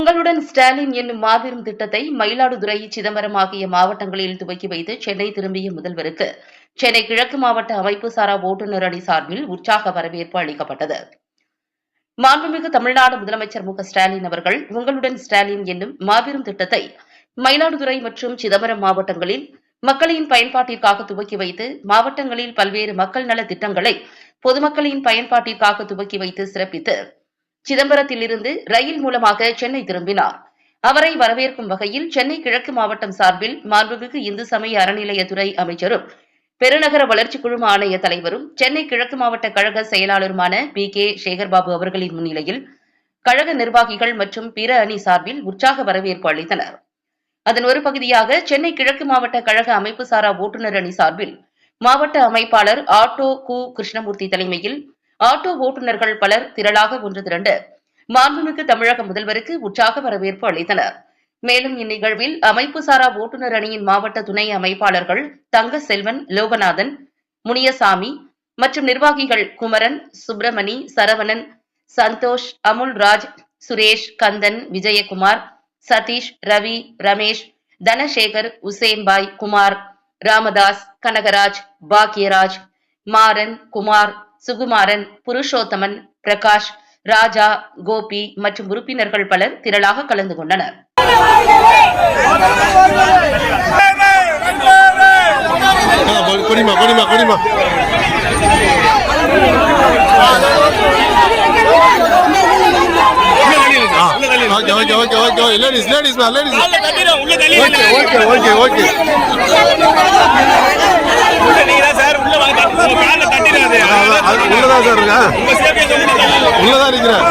உங்களுடன் ஸ்டாலின் என்னும் மாபெரும் திட்டத்தை மயிலாடுதுறை, சிதம்பரம் ஆகிய மாவட்டங்களில் துவக்கி வைத்து சென்னை திரும்பிய முதல்வருக்கு சென்னை கிழக்கு மாவட்ட அமைப்பு சாரா ஓட்டுநர் அணி சார்பில் உற்சாக வரவேற்பு அளிக்கப்பட்டது. மாண்புமிகு தமிழ்நாடு முதலமைச்சர் மு.க.ஸ்டாலின் அவர்கள் உங்களுடன் ஸ்டாலின் என்னும் மாபெரும் திட்டத்தை மயிலாடுதுறை மற்றும் சிதம்பரம் மாவட்டங்களில் மக்களின் பயன்பாட்டிற்காக துவக்கி வைத்து மாவட்டங்களில் பல்வேறு மக்கள் நல திட்டங்களை பொதுமக்களின் பயன்பாட்டிற்காக துவக்கி வைத்து சிறப்பித்து சிதம்பரத்திலிருந்து ரயில் மூலமாக சென்னை திரும்பினார். அவரை வரவேற்கும் வகையில் சென்னை கிழக்கு மாவட்டம் சார்பில் மாண்புமிகு இந்து சமய அறநிலையத்துறை அமைச்சரும் பெருநகர வளர்ச்சி குழும ஆணைய தலைவரும் சென்னை கிழக்கு மாவட்ட கழக செயலாளருமான பி.கே. சேகர்பாபு அவர்களின் முன்னிலையில் கழக நிர்வாகிகள் மற்றும் பிற அணி சார்பில் உற்சாக வரவேற்பு அளித்தனர். அதன் ஒரு பகுதியாக சென்னை கிழக்கு மாவட்ட கழக அமைப்பு சாரா ஓட்டுநர் அணி சார்பில் மாவட்ட அமைப்பாளர் ஆட்டோ கு. கிருஷ்ணமூர்த்தி தலைமையில் ஆட்டோ ஓட்டுநர்கள் பலர் திரளாக ஒன்று திரண்டு மாண்புமிகு தமிழக முதல்வருக்கு உற்சாக வரவேற்பு அளித்தனர். மேலும் இந்நிகழ்வில் அமைப்பு சாரா ஓட்டுநர் அணியின் மாவட்ட துணை அமைப்பாளர்கள் தங்க செல்வன், லோகநாதன், முனியசாமி மற்றும் நிர்வாகிகள் குமரன், சுப்பிரமணி, சரவணன், சந்தோஷ், அமுல்ராஜ், சுரேஷ், கந்தன், விஜயகுமார், சதீஷ், ரவி, ரமேஷ், தனசேகர், உசேன்பாய், குமார், ராமதாஸ், கனகராஜ், பாக்யராஜ், மாறன், குமார், சுகுமாரன், புருஷோத்தமன், பிரகாஷ், ராஜா, கோபி மற்றும் உறுப்பினர்கள் பலர் திரளாக கலந்து கொண்டனர். உள்ளதான் இருக்கிறேன்.